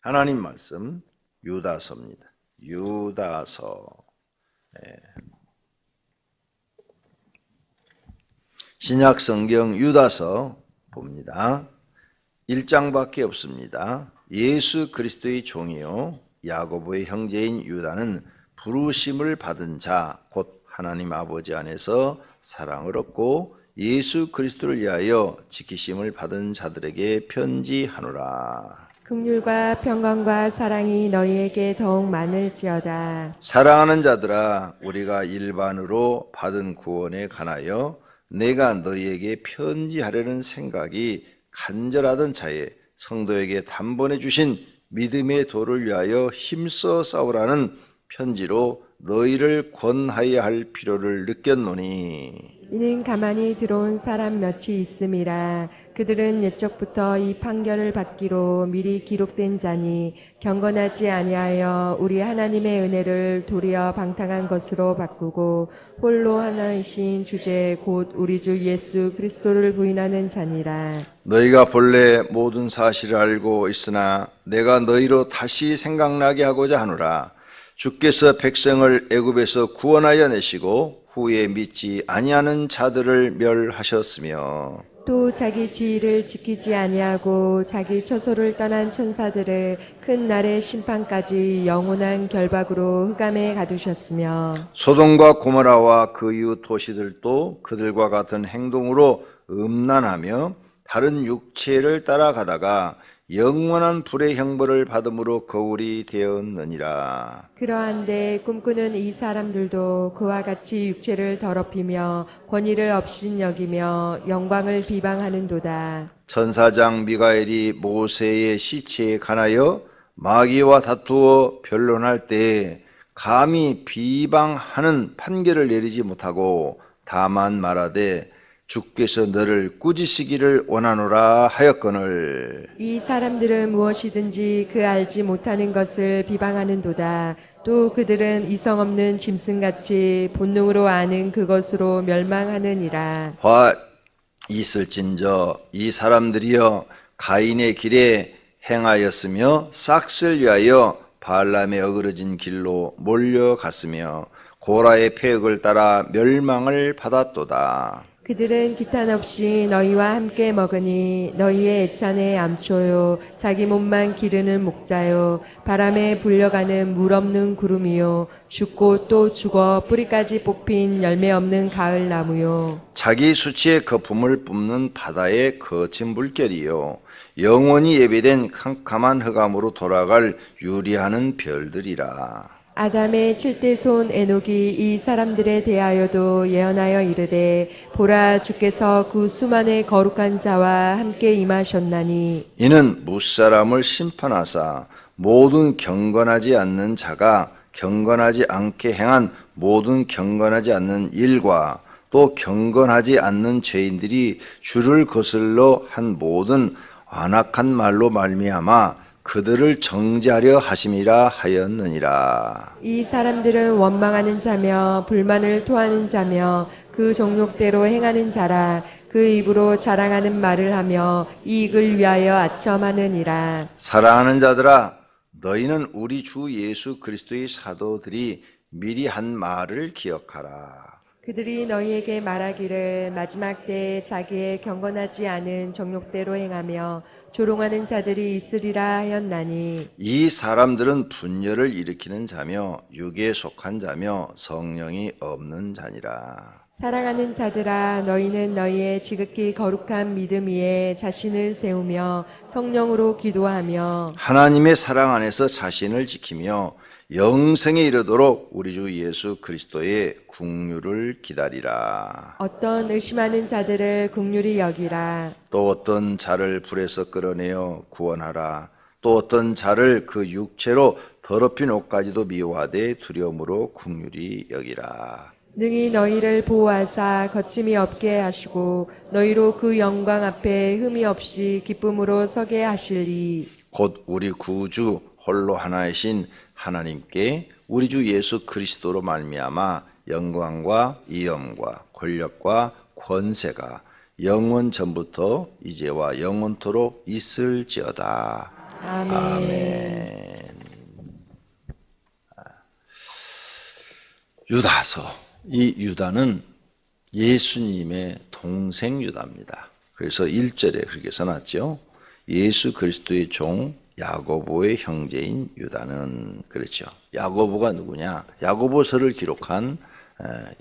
하나님 말씀 유다서입니다. 유다서. 신약 성경 유다서 봅니다. 1장밖에 없습니다. 예수 그리스도의 종이요 야고보의 형제인 유다는 부르심을 받은 자 곧 하나님 아버지 안에서 사랑을 얻고 예수 그리스도를 위하여 지키심을 받은 자들에게 편지하노라. 긍휼과 평강과 사랑이 너희에게 더욱 많을지어다. 사랑하는 자들아, 우리가 일반으로 받은 구원에 관하여 내가 너희에게 편지하려는 생각이 간절하던 차에 성도에게 단번에 주신 믿음의 도를 위하여 힘써 싸우라는 편지로 너희를 권하여야 할 필요를 느꼈노니, 이는 가만히 들어온 사람 몇이 있음이라. 그들은 옛적부터 이 판결을 받기로 미리 기록된 자니 경건하지 아니하여 우리 하나님의 은혜를 도리어 방탕한 것으로 바꾸고 홀로 하나이신 주제 곧 우리 주 예수 그리스도를 부인하는 자니라. 너희가 본래 모든 사실을 알고 있으나 내가 너희로 다시 생각나게 하고자 하노라. 주께서 백성을 애굽에서 구원하여 내시고 후에 믿지 아니하는 자들을 멸하셨으며 또 자기 지위를 지키지 아니하고 자기 처소를 떠난 천사들을 큰 날의 심판까지 영원한 결박으로 흑암에 가두셨으며 소돔과 고모라와 그 이웃 도시들도 그들과 같은 행동으로 음란하며 다른 육체를 따라가다가 영원한 불의 형벌을 받음으로 거울이 되었느니라. 그러한데 꿈꾸는 이 사람들도 그와 같이 육체를 더럽히며 권위를 업신여기며 영광을 비방하는도다. 천사장 미가엘이 모세의 시체에 관하여 마귀와 다투어 변론할 때 감히 비방하는 판결을 내리지 못하고 다만 말하되 주께서 너를 꾸짖으시기를 원하노라 하였거늘, 이 사람들은 무엇이든지 그 알지 못하는 것을 비방하는도다. 또 그들은 이성 없는 짐승같이 본능으로 아는 그것으로 멸망하느니라. 화 있을진저 이 사람들이여 가인의 길에 행하였으며 싹을 위하여 발람의 어그러진 길로 몰려갔으며 고라의 패역을 따라 멸망을 받았도다. 그들은 기탄 없이 너희와 함께 먹으니 너희의 애찬의 암초요 자기 몸만 기르는 목자요 바람에 불려가는 물 없는 구름이요 죽고 또 죽어 뿌리까지 뽑힌 열매 없는 가을 나무요 자기 수치의 거품을 뿜는 바다의 거친 물결이요 영원히 예비된 캄캄한 흑암으로 돌아갈 유리하는 별들이라. 아담의 7대 손 에녹이 이 사람들에 대하여도 예언하여 이르되 보라 주께서 그 수만의 거룩한 자와 함께 임하셨나니 이는 무사람을 심판하사 모든 경건하지 않는 자가 경건하지 않게 행한 모든 경건하지 않는 일과 또 경건하지 않는 죄인들이 주를 거슬러 한 모든 완악한 말로 말미암아 그들을 정죄하려 하심이라 하였느니라. 이 사람들은 원망하는 자며 불만을 토하는 자며 그 종록대로 행하는 자라. 그 입으로 자랑하는 말을 하며 이익을 위하여 아첨하느니라. 사랑하는 자들아, 너희는 우리 주 예수 그리스도의 사도들이 미리 한 말을 기억하라. 그들이 너희에게 말하기를 마지막 때에 자기의 경건하지 않은 정욕대로 행하며 조롱하는 자들이 있으리라 하였나니 이 사람들은 분열을 일으키는 자며 육에 속한 자며 성령이 없는 자니라. 사랑하는 자들아 너희는 너희의 지극히 거룩한 믿음 위에 자신을 세우며 성령으로 기도하며 하나님의 사랑 안에서 자신을 지키며 영생에 이르도록 우리 주 예수 그리스도의 긍휼을 기다리라. 어떤 의심하는 자들을 긍휼히 여기라. 또 어떤 자를 불에서 끌어내어 구원하라. 또 어떤 자를 그 육체로 더럽힌 옷까지도 미워하되 두려움으로 긍휼히 여기라. 능히 너희를 보호하사 거침이 없게 하시고 너희로 그 영광 앞에 흠이 없이 기쁨으로 서게 하시리. 곧 우리 구주 홀로 하나이신 하나님께 우리 주 예수 그리스도로 말미암아 영광과 위엄과 권력과 권세가 영원 전부터 이제와 영원토록 있을지어다. 아멘. 아멘. 유다서, 이 유다는 예수님의 동생 유다입니다. 그래서 1절에 그렇게 써놨죠. 예수 그리스도의 종 야고보의 형제인 유다는, 그렇죠. 야고보가 누구냐? 야고보서를 기록한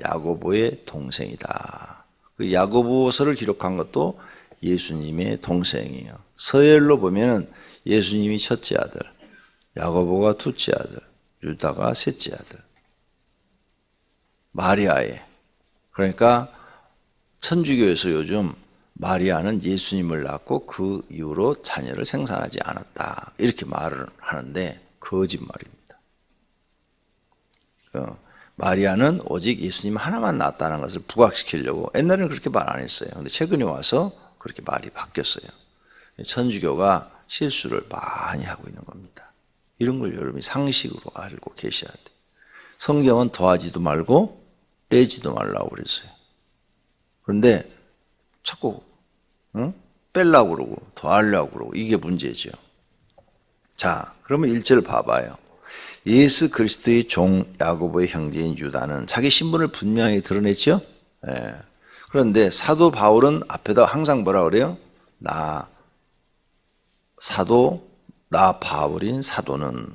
야고보의 동생이다. 그 야고보서를 기록한 것도 예수님의 동생이에요. 서열로 보면은 예수님이 첫째 아들, 야고보가 둘째 아들, 유다가 셋째 아들. 마리아의, 그러니까 천주교에서 요즘 마리아는 예수님을 낳고 그 이후로 자녀를 생산하지 않았다, 이렇게 말을 하는데 거짓말입니다. 마리아는 오직 예수님 하나만 낳았다는 것을 부각시키려고 옛날에는 그렇게 말 안 했어요. 근데 최근에 와서 그렇게 말이 바뀌었어요. 천주교가 실수를 많이 하고 있는 겁니다. 이런 걸 여러분이 상식으로 알고 계셔야 돼요. 성경은 더하지도 말고 빼지도 말라고 그랬어요. 그런데 자꾸 빼려고 그러고 더하려고 그러고, 이게 문제죠. 자, 그러면 1절 봐봐요. 예수 그리스도의 종 야고보의 형제인 유다는 자기 신분을 분명히 드러냈죠. 예. 그런데 사도 바울은 앞에다 항상 뭐라 그래요? 나 바울인 사도는,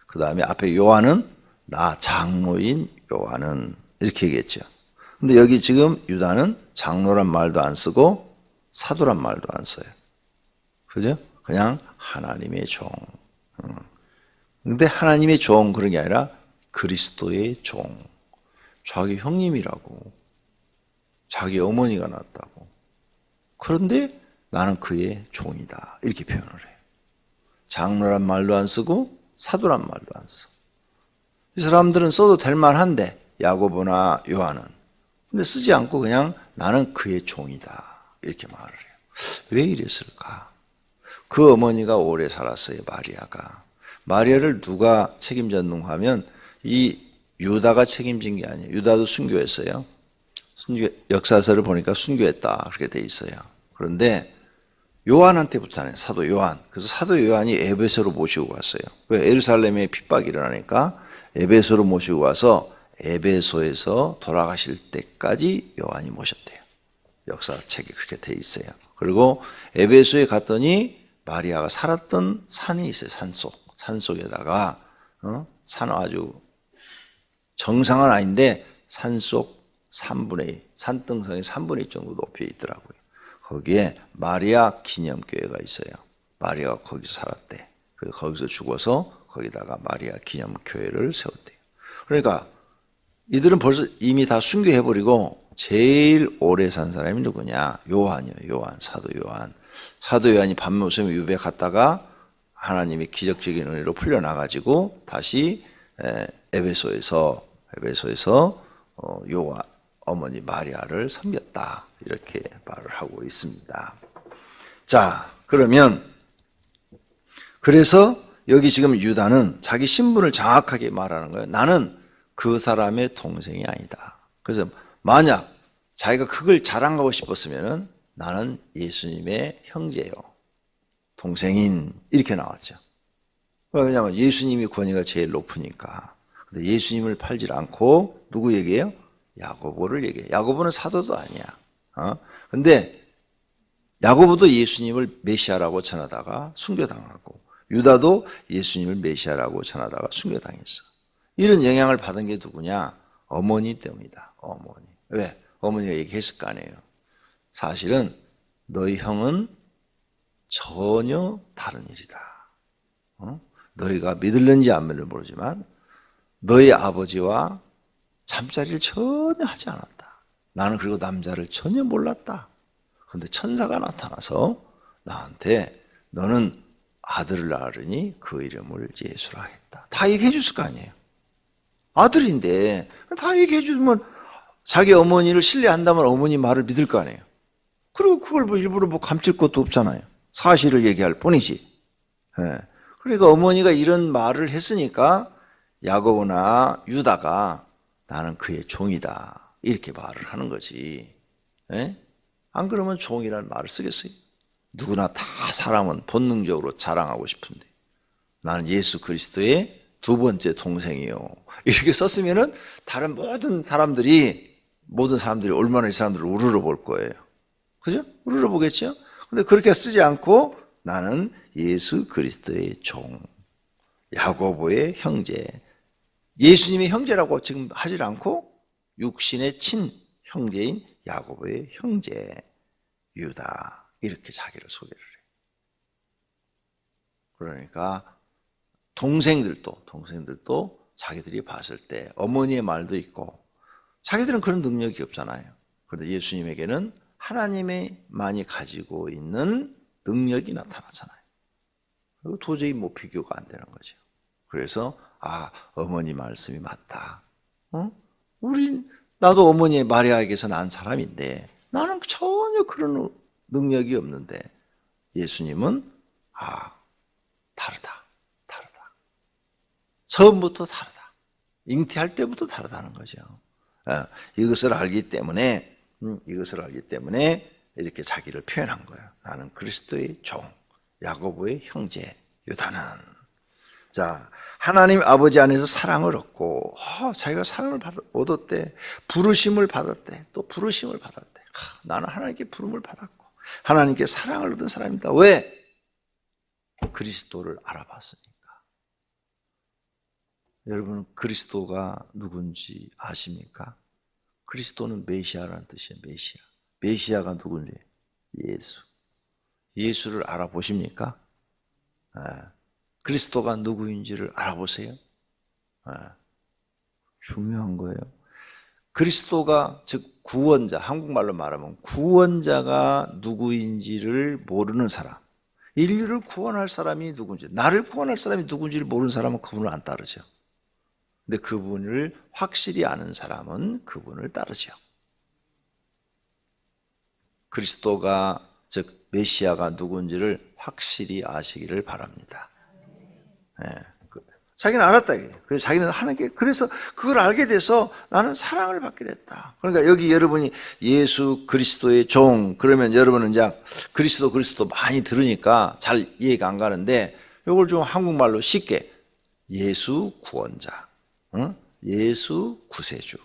그 다음에 앞에 요한은 나 장로인 요한은, 이렇게 얘기했죠. 근데 여기 지금 유다는 장로란 말도 안 쓰고 사도란 말도 안 써요. 그죠? 그냥 하나님의 종. 근데 하나님의 종, 그런 게 아니라 그리스도의 종. 자기 형님이라고, 자기 어머니가 낳았다고. 그런데 나는 그의 종이다, 이렇게 표현을 해요. 장로란 말도 안 쓰고 사도란 말도 안 써. 이 사람들은 써도 될 만한데, 야고보나 요한은. 근데 쓰지 않고 그냥 나는 그의 종이다, 이렇게 말을 해요. 왜 이랬을까? 그 어머니가 오래 살았어요, 마리아가. 마리아를 누가 책임졌는가 하면 이 유다가 책임진 게 아니에요. 유다도 순교했어요. 역사서를 보니까 순교했다, 그렇게 돼 있어요. 그런데 요한한테부터는 사도 요한. 그래서 사도 요한이 에베소로 모시고 갔어요. 왜? 예루살렘에 핍박이 일어나니까 에베소로 모시고 와서 에베소에서 돌아가실 때까지 요한이 모셨대요. 역사책이 그렇게 돼 있어요. 그리고 에베소에 갔더니 마리아가 살았던 산이 있어요. 산속에다가 산 아주 정상은 아닌데 산속 3분의 1, 산등성이 3분의 1 정도 높이에 있더라고요. 거기에 마리아 기념교회가 있어요. 마리아가 거기서 살았대. 그래서 거기서 죽어서 거기다가 마리아 기념교회를 세웠대요. 그러니까 이들은 벌써 이미 다 순교해버리고 제일 오래 산 사람이 누구냐? 요한이요. 요한, 사도 요한. 사도 요한이 밤모섬에 유배 갔다가 하나님이 기적적인 은혜로 풀려나가지고 다시 에베소에서 요한 어머니 마리아를 섬겼다, 이렇게 말을 하고 있습니다. 자, 그러면 그래서 여기 지금 유다는 자기 신분을 정확하게 말하는 거예요. 나는 그 사람의 동생이 아니다. 그래서 만약 자기가 그걸 자랑하고 싶었으면 나는 예수님의 형제요, 동생인, 이렇게 나왔죠. 왜냐하면 예수님이 권위가 제일 높으니까. 근데 예수님을 팔질 않고 누구 얘기해요? 야고보를 얘기해요. 야고보는 사도도 아니야. 근데 야고보도 예수님을 메시아라고 전하다가 순교당하고, 유다도 예수님을 메시아라고 전하다가 순교당했어. 이런 영향을 받은 게 누구냐? 어머니 때문이다. 어머니. 왜? 어머니가 얘기했을 거 아니에요. 사실은 너희 형은 전혀 다른 일이다. 너희가 믿을는지 안 믿을는지 모르지만 너희 아버지와 잠자리를 전혀 하지 않았다. 나는 그리고 남자를 전혀 몰랐다. 그런데 천사가 나타나서 나한테 너는 아들을 낳으니 그 이름을 예수라 했다. 다 얘기해 줬을 거 아니에요. 아들인데 다 얘기해 주면 자기 어머니를 신뢰한다면 어머니 말을 믿을 거 아니에요. 그리고 그걸 뭐 일부러 뭐 감출 것도 없잖아요. 사실을 얘기할 뿐이지. 그러니까 어머니가 이런 말을 했으니까 야고보나 유다가 나는 그의 종이다, 이렇게 말을 하는 거지. 안 그러면 종이라는 말을 쓰겠어요? 누구나 다 사람은 본능적으로 자랑하고 싶은데 나는 예수 그리스도의 두 번째 동생이요. 이렇게 썼으면은 다른 모든 사람들이 얼마나 이 사람들을 우러러 볼 거예요. 그죠? 우러러 보겠죠? 근데 그렇게 쓰지 않고 나는 예수 그리스도의 종, 야고보의 형제. 예수님의 형제라고 지금 하질 않고 육신의 친 형제인 야고보의 형제 유다, 이렇게 자기를 소개를 해요. 그러니까 동생들도 자기들이 봤을 때 어머니의 말도 있고, 자기들은 그런 능력이 없잖아요. 그런데 예수님에게는 하나님만이 가지고 있는 능력이 나타나잖아요. 그리고 도저히 비교가 안 되는 거죠. 그래서 어머니 말씀이 맞다. 나도 어머니의 마리아에게서 난 사람인데 나는 전혀 그런 능력이 없는데 예수님은 다르다. 처음부터 다르다. 잉태할 때부터 다르다는 거죠. 이것을 알기 때문에 이렇게 자기를 표현한 거예요. 나는 그리스도의 종, 야고보의 형제 유다는. 자, 하나님 아버지 안에서 사랑을 얻고 자기가 사랑을 얻었대. 부르심을 받았대. 또 부르심을 받았대. 나는 하나님께 부름을 받았고 하나님께 사랑을 얻은 사람이다. 왜? 그리스도를 알아봤으니까. 여러분, 그리스도가 누군지 아십니까? 그리스도는 메시아라는 뜻이에요. 메시아가 누군지. 예수를 알아보십니까? 그리스도가 누구인지를 알아보세요. 중요한 거예요. 그리스도가, 즉 구원자, 한국말로 말하면 구원자가 누구인지를 모르는 사람, 인류를 구원할 사람이 누군지, 나를 구원할 사람이 누군지를 모르는 사람은 그분을 안 따르죠. 근데 그분을 확실히 아는 사람은 그분을 따르죠. 그리스도가, 즉 메시아가 누군지를 확실히 아시기를 바랍니다. 자기는 알았다. 그래서 자기는 하나님께, 그래서 그걸 알게 돼서 나는 사랑을 받게 됐다. 그러니까 여기 여러분이 예수 그리스도의 종, 그러면 여러분은 이제 그리스도 많이 들으니까 잘 이해가 안 가는데, 이걸 좀 한국말로 쉽게 예수 구원자, 예수 구세주.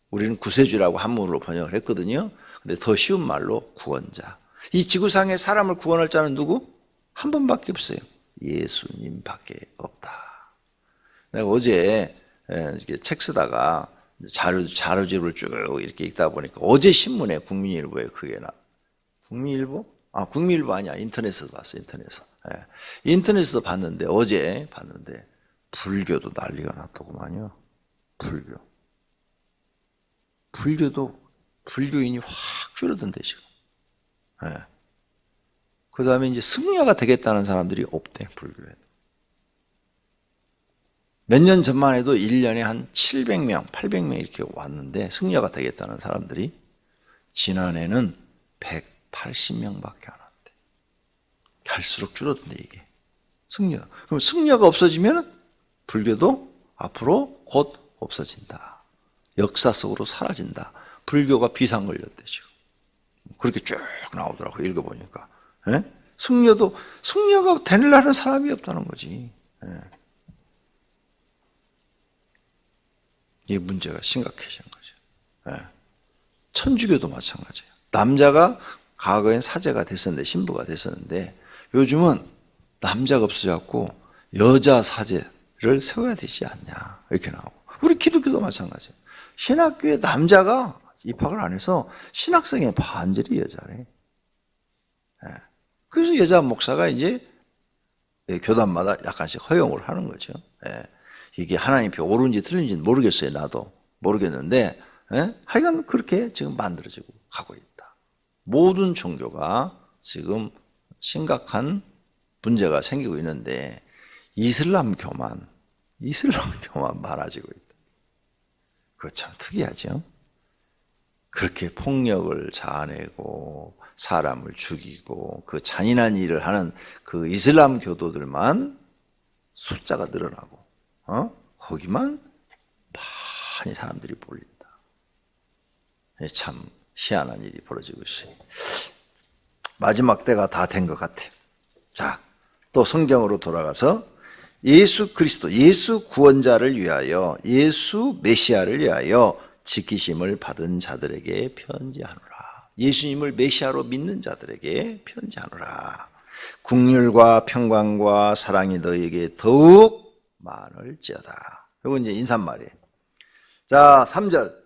우리는 구세주라고 한문으로 번역을 했거든요. 근데 더 쉬운 말로 구원자. 이 지구상에 사람을 구원할 자는 누구? 한 분밖에 없어요. 예수님밖에 없다. 내가 어제 책 쓰다가 자료집을 쭉 이렇게 읽다 보니까 어제 신문에 국민일보에 그게 국민일보? 국민일보 아니야. 인터넷에서 봤어. 인터넷에서 봤는데, 어제 봤는데 불교도 난리가 났더구만요. 불교인이 확 줄어든대 지금. 그 다음에 이제 승려가 되겠다는 사람들이 없대, 불교에. 몇 년 전만 해도 1년에 한 700명, 800명 이렇게 왔는데 승려가 되겠다는 사람들이 지난해는 180명밖에 안 왔대. 갈수록 줄어든대, 이게. 승려. 그럼 승려가 없어지면 불교도 앞으로 곧 없어진다. 역사 속으로 사라진다. 불교가 비상 걸렸대, 지금. 그렇게 쭉 나오더라고, 읽어보니까. 승려가 되려는 사람이 없다는 거지. 이 문제가 심각해지는 거죠. 천주교도 마찬가지예요. 남자가 과거엔 사제가 됐었는데, 신부가 됐었는데, 요즘은 남자가 없어졌고 여자 사제를 세워야 되지 않냐, 이렇게 나오고. 우리 기독교도 마찬가지예요. 신학교에 남자가 입학을 안 해서 신학생의 반절이 여자래. 그래서 여자 목사가 이제 교단마다 약간씩 허용을 하는 거죠. 이게 하나님께 옳은지 틀린지는 모르겠어요. 나도 모르겠는데, 하여간 그렇게 지금 만들어지고 가고 있다. 모든 종교가 지금 심각한 문제가 생기고 있는데 이슬람교만 많아지고 있다. 그거 참 특이하죠. 그렇게 폭력을 자아내고 사람을 죽이고 그 잔인한 일을 하는 그 이슬람 교도들만 숫자가 늘어나고, 거기만 많이 사람들이 몰린다. 참 희한한 일이 벌어지고 있어요. 마지막 때가 다 된 것 같아요. 자, 또 성경으로 돌아가서 예수 그리스도, 예수 구원자를 위하여, 예수 메시아를 위하여 지키심을 받은 자들에게 편지하노라. 예수님을 메시아로 믿는 자들에게 편지하노라. 긍휼과 평강과 사랑이 너희에게 더욱 많을지어다. 이건 이제 인사말이에요. 자, 3절.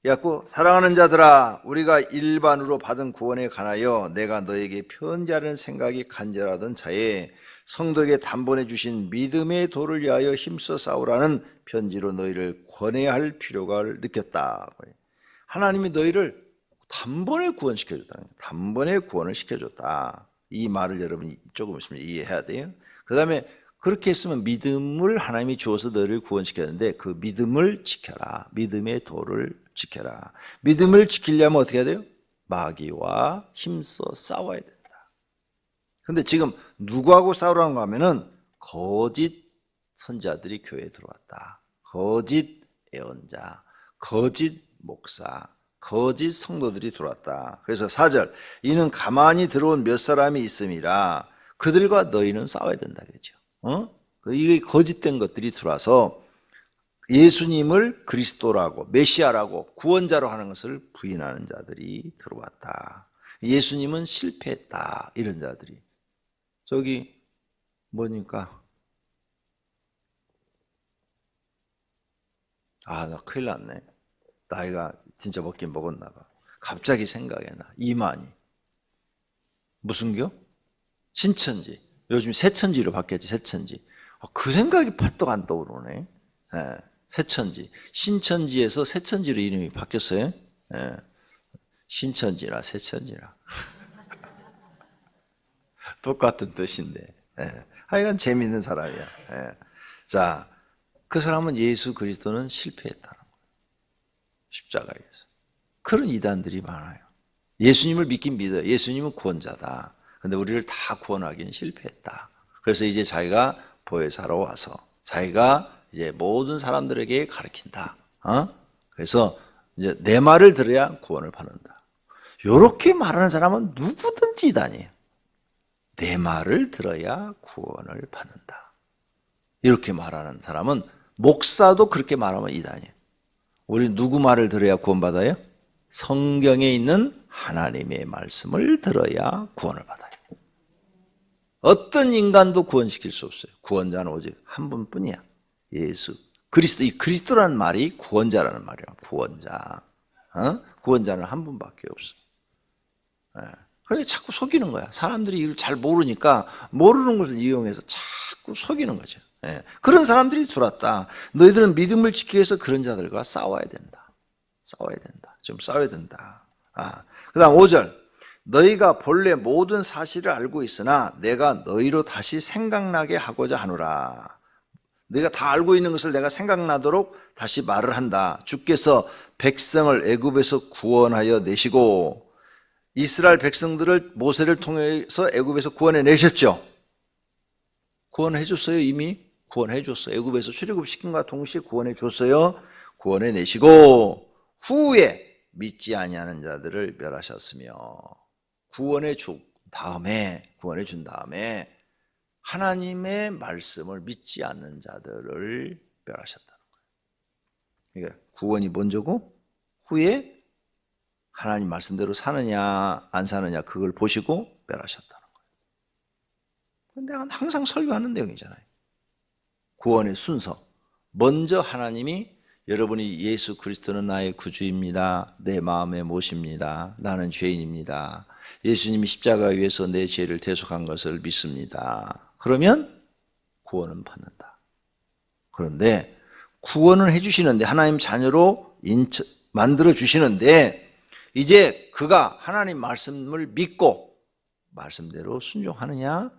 그래갖고 사랑하는 자들아, 우리가 일반으로 받은 구원에 관하여 내가 너에게 편지하려는 생각이 간절하던 차에 성도에게 단번에 주신 믿음의 도를 위하여 힘써 싸우라는 편지로 너희를 권해야 할 필요가 느꼈다. 하나님이 너희를 단번에 구원시켜줬다. 단번에 구원을 시켜줬다. 이 말을 여러분이 조금 있으면 이해해야 돼요. 그 다음에 그렇게 했으면 믿음을 하나님이 주어서 너희를 구원시켰는데 그 믿음을 지켜라. 믿음의 도를 지켜라. 믿음을 지키려면 어떻게 해야 돼요? 마귀와 힘써 싸워야 된다. 근데 지금 누구하고 싸우라는 거 하면은 거짓 선자들이 교회에 들어왔다. 거짓 예언자, 거짓 목사, 거짓 성도들이 들어왔다. 그래서 4절, 이는 가만히 들어온 몇 사람이 있음이라 그들과 너희는 싸워야 된다. 그렇죠? 이게 거짓된 것들이 들어와서 예수님을 그리스도라고, 메시아라고, 구원자로 하는 것을 부인하는 자들이 들어왔다. 예수님은 실패했다. 이런 자들이. 저기 뭐니까? 나 큰일 났네. 나이가 진짜 먹긴 먹었나 봐. 갑자기 생각이 나. 이만희. 무슨 교? 신천지. 요즘 새천지로 바뀌었지, 새천지. 그 생각이 팔떡 안 떠오르네. 네, 새천지. 신천지에서 새천지로 이름이 바뀌었어요. 네, 신천지라 새천지라. 똑같은 뜻인데. 네, 하여간 재미있는 사람이야. 네. 자, 그 사람은 예수 그리스도는 실패했다는 거예요. 십자가에서. 그런 이단들이 많아요. 예수님을 믿긴 믿어요. 예수님은 구원자다. 근데 우리를 다 구원하기는 실패했다. 그래서 이제 자기가 보혜사로 와서 자기가 이제 모든 사람들에게 가르친다. 그래서 이제 내 말을 들어야 구원을 받는다. 이렇게 말하는 사람은 누구든지 이단이에요. 내 말을 들어야 구원을 받는다. 이렇게 말하는 사람은 목사도 그렇게 말하면 이단이에요. 우리 누구 말을 들어야 구원받아요? 성경에 있는 하나님의 말씀을 들어야 구원을 받아요. 어떤 인간도 구원시킬 수 없어요. 구원자는 오직 한 분뿐이야. 예수 그리스도. 이 그리스도라는 말이 구원자라는 말이야. 구원자. 구원자는 한 분밖에 없어. 그래 자꾸 속이는 거야. 사람들이 이걸 잘 모르니까 모르는 것을 이용해서 자꾸 속이는 거죠. 그런 사람들이 들어왔다. 너희들은 믿음을 지키기 위해서 그런 자들과 싸워야 된다. 싸워야 된다. 좀 싸워야 된다. 그 다음 5절. 너희가 본래 모든 사실을 알고 있으나 내가 너희로 다시 생각나게 하고자 하노라. 너희가 다 알고 있는 것을 내가 생각나도록 다시 말을 한다. 주께서 백성을 애굽에서 구원하여 내시고 이스라엘 백성들을 모세를 통해서 애굽에서 구원해 내셨죠. 구원해 줬어요. 이미 구원해 줬어요. 애굽에서 출애굽시킨과 동시에 구원해 줬어요. 구원해 내시고 후에 믿지 아니하는 자들을 멸하셨으며 구원해 준 다음에 하나님의 말씀을 믿지 않는 자들을 멸하셨다는 거예요. 그러니까 구원이 먼저고 후에 하나님 말씀대로 사느냐 안 사느냐 그걸 보시고 멸하셨다는 거예요. 내가 항상 설교하는 내용이잖아요. 구원의 순서. 먼저 하나님이 여러분이 예수 그리스도는 나의 구주입니다. 내 마음에 모십니다. 나는 죄인입니다. 예수님이 십자가 위에서 내 죄를 대속한 것을 믿습니다. 그러면 구원은 받는다. 그런데 구원을 해주시는데 하나님 자녀로 만들어 주시는데 이제 그가 하나님 말씀을 믿고 말씀대로 순종하느냐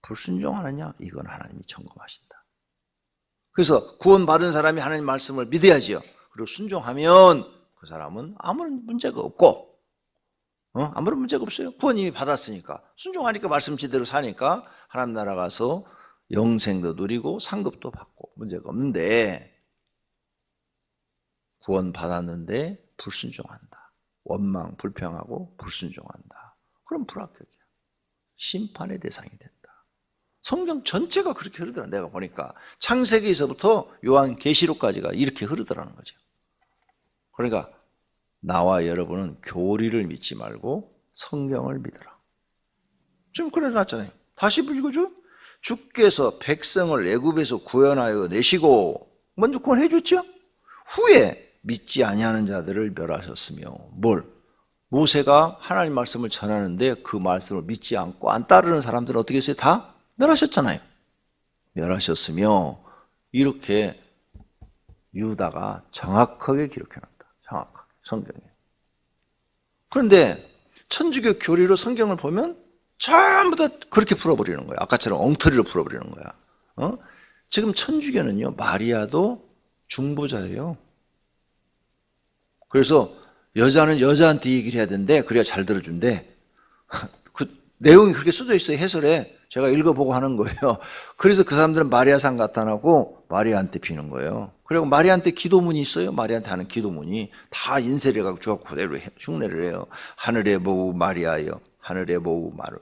불순종하느냐 이건 하나님이 점검하신다. 그래서 구원받은 사람이 하나님 말씀을 믿어야지요. 그리고 순종하면 그 사람은 아무런 문제가 없고 아무런 문제가 없어요. 구원 이미 받았으니까 순종하니까 말씀 제대로 사니까 하나님 나라 가서 영생도 누리고 상급도 받고 문제가 없는데 구원 받았는데 불순종한다. 원망 불평하고 불순종한다. 그럼 불합격이야. 심판의 대상이 된다. 성경 전체가 그렇게 흐르더라. 내가 보니까 창세기에서부터 요한계시록까지가 이렇게 흐르더라는 거죠. 그러니까 나와 여러분은 교리를 믿지 말고 성경을 믿어라. 지금 그래놨잖아요. 다시 읽어줘. 주께서 백성을 애굽에서 구원하여 내시고, 먼저 구원해줬죠. 후에 믿지 아니하는 자들을 멸하셨으며, 뭘? 모세가 하나님 말씀을 전하는데 그 말씀을 믿지 않고 안 따르는 사람들은 어떻게 했어요? 다 멸하셨잖아요. 멸하셨으며, 이렇게 유다가 정확하게 기록해놨다. 정확하게 성경에. 그런데 천주교 교리로 성경을 보면 전부 다 그렇게 풀어버리는 거야. 아까처럼 엉터리로 풀어버리는 거야. 지금 천주교는요, 마리아도 중보자예요. 그래서 여자는 여자한테 얘기를 해야 되는데 그래야 잘 들어준대. 그 내용이 그렇게 써져 있어요. 해설에 제가 읽어보고 하는 거예요. 그래서 그 사람들은 마리아상 나타나고 마리아한테 비는 거예요. 그리고 마리아한테 기도문이 있어요. 마리아한테 하는 기도문이 다 인쇄를 해갖고 주가 그대로 흉내를 해요. 하늘의 모우 마리아여, 하늘의 모우 마르,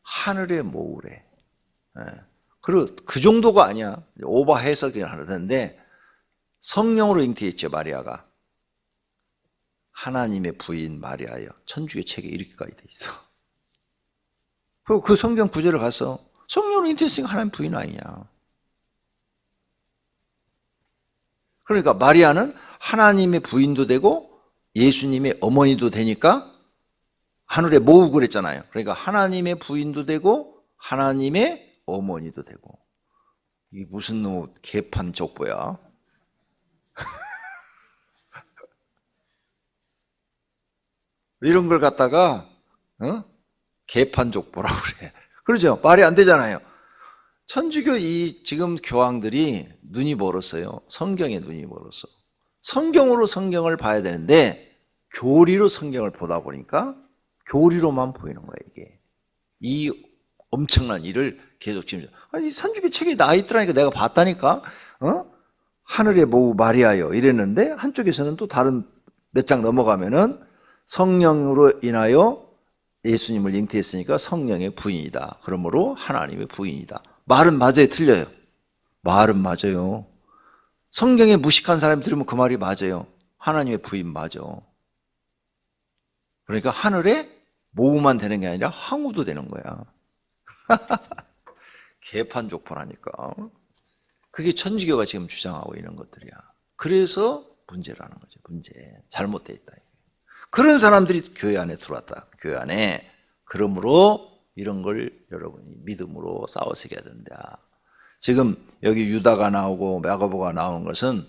하늘의 모우래. 그리고 그 정도가 아니야. 오버 해석을 하는데 성령으로 잉태했죠. 마리아가 하나님의 부인 마리아여. 천주교 책에 이렇게까지 돼 있어. 그리고 그 성경 구절을 가서 성령으로 잉태했으니까 하나님 부인 아니냐. 그러니까 마리아는 하나님의 부인도 되고 예수님의 어머니도 되니까 하늘의 모우 그랬잖아요. 그러니까 하나님의 부인도 되고 하나님의 어머니도 되고. 이게 무슨 놈의 개판 족보야. 이런 걸 갖다가 개판 족보라고 그래. 그러죠. 말이 안 되잖아요. 천주교 지금 교황들이 눈이 멀었어요. 성경에 눈이 멀었어. 성경으로 성경을 봐야 되는데 교리로 성경을 보다 보니까 교리로만 보이는 거야, 이게. 이 엄청난 일을 계속 지금. 아니, 천주교 책에 나와 있더라니까 내가 봤다니까. 하늘의 모우 마리아여 이랬는데 한쪽에서는 또 다른 몇 장 넘어가면은 성령으로 인하여 예수님을 잉태했으니까 성령의 부인이다. 그러므로 하나님의 부인이다. 말은 맞아요, 틀려요? 말은 맞아요. 성경에 무식한 사람이 들으면 그 말이 맞아요. 하나님의 부인 맞아. 그러니까 하늘에 모우만 되는 게 아니라 항우도 되는 거야. 개판 족보라니까. 그게 천주교가 지금 주장하고 있는 것들이야. 그래서 문제라는 거죠. 문제. 잘못되어 있다. 그런 사람들이 교회 안에 들어왔다. 교회 안에. 그러므로 이런 걸 여러분이 믿음으로 싸워서 이겨야 된다. 지금 여기 유다가 나오고 야고보가 나오는 것은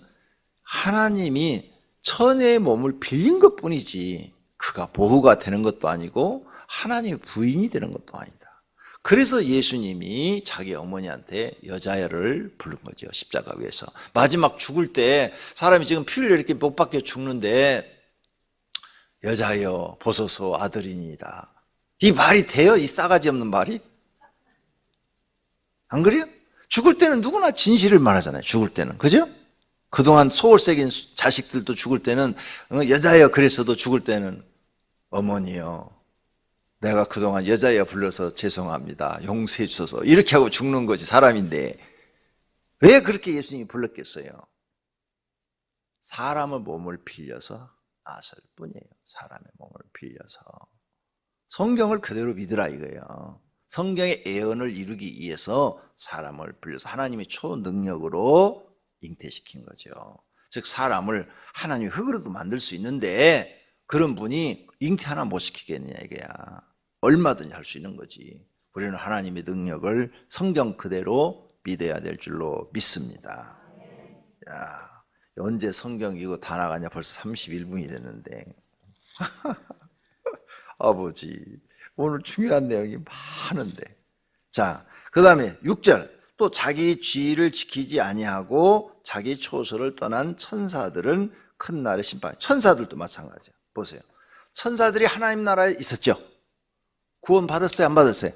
하나님이 처녀의 몸을 빌린 것뿐이지 그가 보호가 되는 것도 아니고 하나님의 부인이 되는 것도 아니다. 그래서 예수님이 자기 어머니한테 여자애를 부른 거죠. 십자가 위에서. 마지막 죽을 때 사람이 지금 피를 이렇게 못 박혀 죽는데 여자여 보소서 아들이니이다. 이 말이 돼요? 이 싸가지 없는 말이? 안 그래요? 죽을 때는 누구나 진실을 말하잖아요. 죽을 때는. 그죠? 그동안 소홀새긴 자식들도 죽을 때는 여자여 그랬어도 죽을 때는 어머니요. 내가 그동안 여자여 불러서 죄송합니다. 용서해 주셔서. 이렇게 하고 죽는 거지. 사람인데. 왜 그렇게 예수님이 불렀겠어요? 사람의 몸을 빌려서 나설 뿐이에요. 사람의 몸을 빌려서. 성경을 그대로 믿으라 이거예요. 성경의 예언을 이루기 위해서 사람을 빌려서 하나님의 초능력으로 잉태시킨 거죠. 즉 사람을 하나님의 흙으로도 만들 수 있는데 그런 분이 잉태 하나 못 시키겠느냐 이거야. 얼마든지 할 수 있는 거지. 우리는 하나님의 능력을 성경 그대로 믿어야 될 줄로 믿습니다. 야, 언제 성경 이거 다 나가냐. 벌써 31분이 됐는데. 아버지, 오늘 중요한 내용이 많은데. 자, 그 다음에 6절. 또 자기 지위를 지키지 아니하고 자기 초소를 떠난 천사들은 큰 날의 심판. 천사들도 마찬가지예요. 보세요. 천사들이 하나님 나라에 있었죠. 구원 받았어요? 안 받았어요?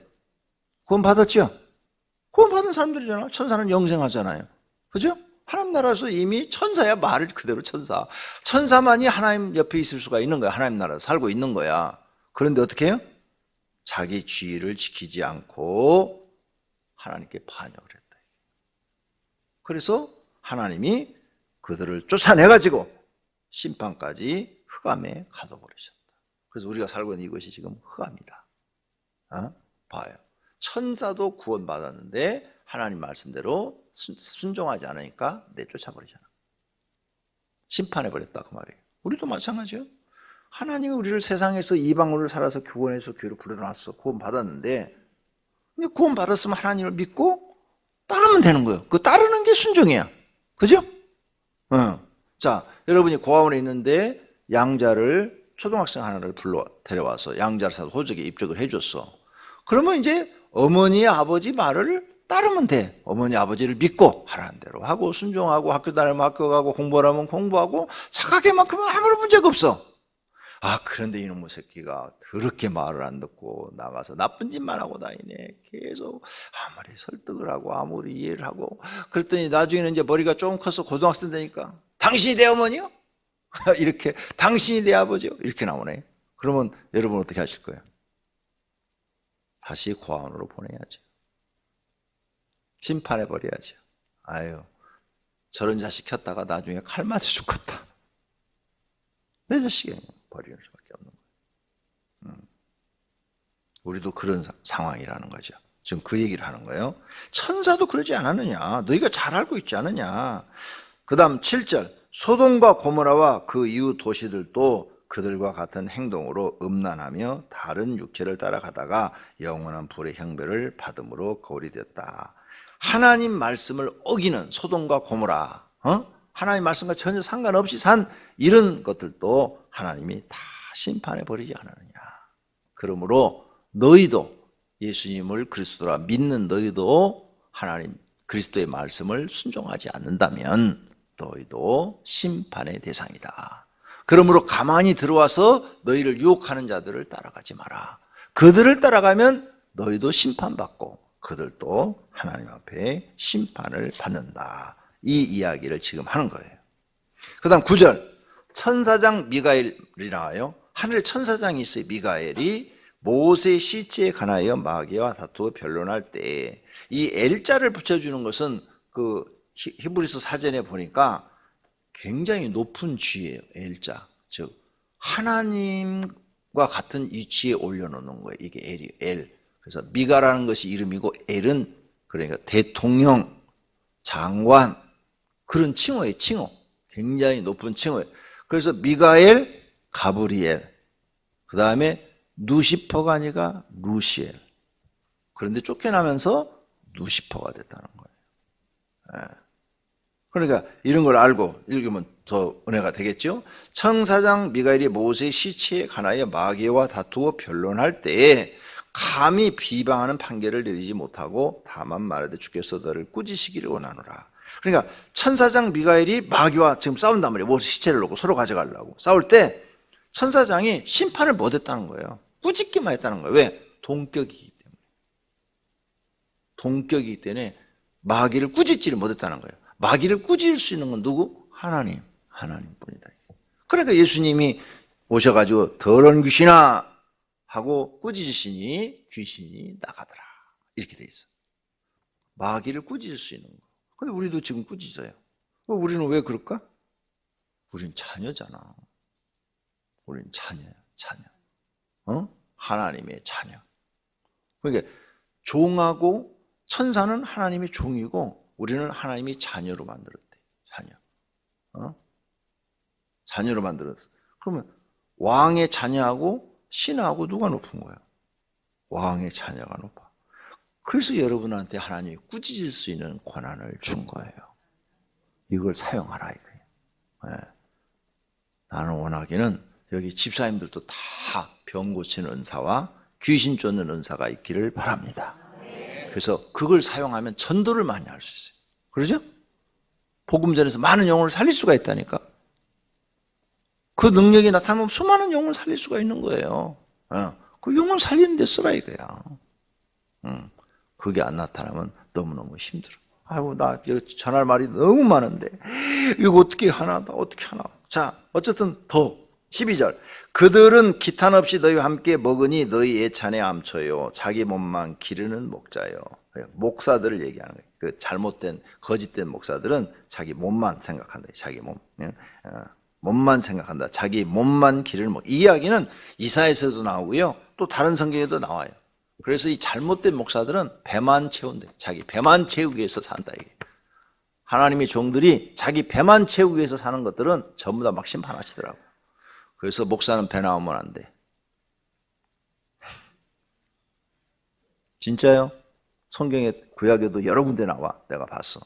구원 받았죠? 구원 받은 사람들이잖아. 천사는 영생하잖아요. 그죠? 하나님 나라에서 이미 천사야. 말을 그대로 천사. 천사만이 하나님 옆에 있을 수가 있는 거야. 하나님 나라에서 살고 있는 거야. 그런데 어떻게 해요? 자기 지위를 지키지 않고 하나님께 반역을 했다. 그래서 하나님이 그들을 쫓아내가지고 심판까지 흑암에 가둬버리셨다. 그래서 우리가 살고 있는 이것이 지금 흑암이다. 봐요. 천사도 구원받았는데 하나님 말씀대로 순종하지 않으니까 내쫓아버리잖아. 심판해버렸다 그 말이에요. 우리도 마찬가지예요. 하나님이 우리를 세상에서 이방으로 살아서 구원해서 교회로 불러놨어. 구원받았는데 근데 구원받았으면 하나님을 믿고 따르면 되는 거예요. 그 따르는 게 순종이야. 그죠? 자, 여러분이 고아원에 있는데 양자를 초등학생 하나를 데려와서 양자를 사서 호적에 입적을 해줬어. 그러면 이제 어머니 아버지 말을 따르면 돼. 어머니 아버지를 믿고 하라는 대로 하고 순종하고 학교 다니면 학교 가고 공부하라면 공부하고 착하게만큼은 아무런 문제가 없어. 그런데 이놈의 새끼가 더럽게 말을 안 듣고 나가서 나쁜 짓만 하고 다니네. 계속 아무리 설득을 하고 아무리 이해를 하고 그랬더니 나중에는 이제 머리가 조금 커서 고등학생 되니까 당신이 내 어머니요? 이렇게 당신이 내 아버지요? 이렇게 나오네. 그러면 여러분 어떻게 하실 거예요? 다시 고아원으로 보내야죠. 심판해버려야죠. 저런 자식 켰다가 나중에 칼 맞아 죽겠다. 내 자식이에요. 버리는 수밖에 없는 거예요. 우리도 그런 상황이라는 거죠. 지금 그 얘기를 하는 거예요. 천사도 그러지 않았느냐? 너희가 잘 알고 있지 않느냐? 그 다음 7절 소돔과 고모라와 그 이웃 도시들도 그들과 같은 행동으로 음란하며 다른 육체를 따라가다가 영원한 불의 형벌을 받음으로 거울이 됐다. 하나님 말씀을 어기는 소돔과 고모라, 하나님 말씀과 전혀 상관없이 산 이런 것들도 하나님이 다 심판해 버리지 않았느냐. 그러므로 너희도 예수님을 그리스도라 믿는 너희도 하나님 그리스도의 말씀을 순종하지 않는다면 너희도 심판의 대상이다. 그러므로 가만히 들어와서 너희를 유혹하는 자들을 따라가지 마라. 그들을 따라가면 너희도 심판받고 그들도 하나님 앞에 심판을 받는다. 이 이야기를 지금 하는 거예요. 그 다음 9절 천사장 미가엘이 나와요. 하늘에 천사장이 있어요. 미가엘이 모세의 시체에 관하여 마귀와 다투어 변론할 때 이 L자를 붙여주는 것은 그 히브리서 사전에 보니까 굉장히 높은 쥐예요. L자. 즉 하나님과 같은 위치에 올려놓는 거예요. 이게 L이에요. L. 그래서 미가라는 것이 이름이고 L은 그러니까 대통령, 장관 그런 칭호예요. 칭호. 굉장히 높은 칭호예요. 그래서 미가엘, 가브리엘 그 다음에 누시퍼가 아니라 루시엘. 그런데 쫓겨나면서 누시퍼가 됐다는 거예요. 그러니까 이런 걸 알고 읽으면 더 은혜가 되겠죠. 천사장 미가엘이 모세의 시체에 관하여 마귀와 다투어 변론할 때에 감히 비방하는 판결을 내리지 못하고 다만 말하되 주께서 너를 꾸짖으시기를 원하노라. 그러니까 천사장 미가엘이 마귀와 지금 싸운단 말이에요. 모세 시체를 놓고 서로 가져가려고 싸울 때 천사장이 심판을 못했다는 거예요. 꾸짖기만 했다는 거예요. 왜? 동격이기 때문에. 동격이기 때문에 마귀를 꾸짖지를 못했다는 거예요. 마귀를 꾸짖을 수 있는 건 누구? 하나님뿐이다. 그러니까 예수님이 오셔가지고 더러운 귀신아 하고 꾸짖으시니 귀신이 나가더라. 이렇게 돼 있어. 마귀를 꾸짖을 수 있는 거. 근데 우리도 지금 꾸짖어요. 우리는 왜 그럴까? 우린 자녀잖아. 우린 자녀야, 자녀. 하나님의 자녀. 그러니까 종하고 천사는 하나님의 종이고 우리는 하나님이 자녀로 만들었대. 자녀. 자녀로 만들었어. 그러면 왕의 자녀하고 신하고 누가 높은 거야? 왕의 자녀가 높아. 그래서 여러분한테 하나님이 꾸짖을 수 있는 권한을 준 거예요. 이걸 사용하라 이거예요. 네. 나는 원하기는 여기 집사님들도 다 병 고치는 은사와 귀신 쫓는 은사가 있기를 바랍니다. 그래서 그걸 사용하면 전도를 많이 할 수 있어요. 그러죠? 복음전에서 많은 영혼을 살릴 수가 있다니까. 그 능력이 나타나면 수많은 영혼을 살릴 수가 있는 거예요. 그 영혼 살리는 데 쓰라 이거야. 그게 안 나타나면 너무너무 힘들어. 아이고 나 전할 말이 너무 많은데 이거 어떻게 하나 어떻게 하나. 자 어쨌든 더 12절 그들은 기탄 없이 너희와 함께 먹으니 너희 애찬에 암초요 자기 몸만 기르는 목자요. 목사들을 얘기하는 거예요. 그 잘못된 거짓된 목사들은 자기 몸만 생각한다. 자기 몸, 몸만 생각한다. 자기 몸만 길을 이 이야기는 이사야에서도 나오고요. 또 다른 성경에도 나와요. 그래서 이 잘못된 목사들은 배만 채운대. 자기 배만 채우기 위해서 산다 이게. 하나님의 종들이 자기 배만 채우기 위해서 사는 것들은 전부 다 막 심판하시더라고. 그래서 목사는 배 나오면 안 돼. 진짜요? 성경에 구약에도 여러 군데 나와. 내가 봤어.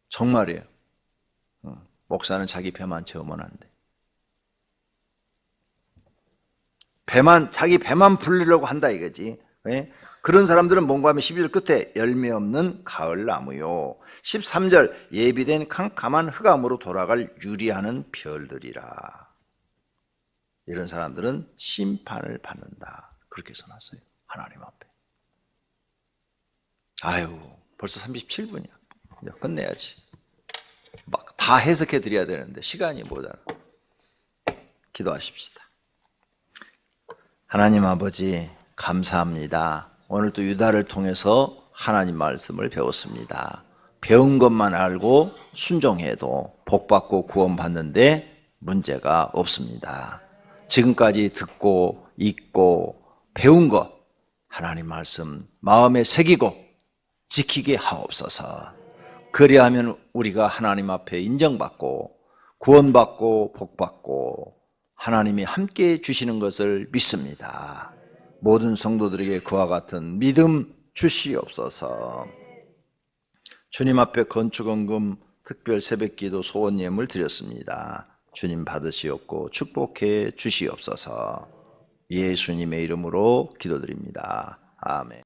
정말이에요. 목사는 자기 배만 채우면 안 돼. 자기 배만 불리려고 한다 이거지. 그런 사람들은 뭔가 하면 12절 끝에 열매 없는 가을 나무요. 13절 예비된 캄캄한 흑암으로 돌아갈 유리하는 별들이라. 이런 사람들은 심판을 받는다. 그렇게 써놨어요. 하나님 앞에. 아유, 벌써 37분이야. 이제 끝내야지. 막 다 해석해 드려야 되는데 시간이 모자라. 기도하십시다. 하나님 아버지 감사합니다. 오늘 또 유다를 통해서 하나님 말씀을 배웠습니다. 배운 것만 알고 순종해도 복받고 구원받는데 문제가 없습니다. 지금까지 듣고 읽고 배운 것 하나님 말씀 마음에 새기고 지키게 하옵소서. 그리하면 우리가 하나님 앞에 인정받고 구원받고 복받고 하나님이 함께해 주시는 것을 믿습니다. 모든 성도들에게 그와 같은 믿음 주시옵소서. 주님 앞에 건축원금 특별 새벽기도 소원 예물 드렸습니다. 주님 받으시옵고 축복해 주시옵소서. 예수님의 이름으로 기도드립니다. 아멘.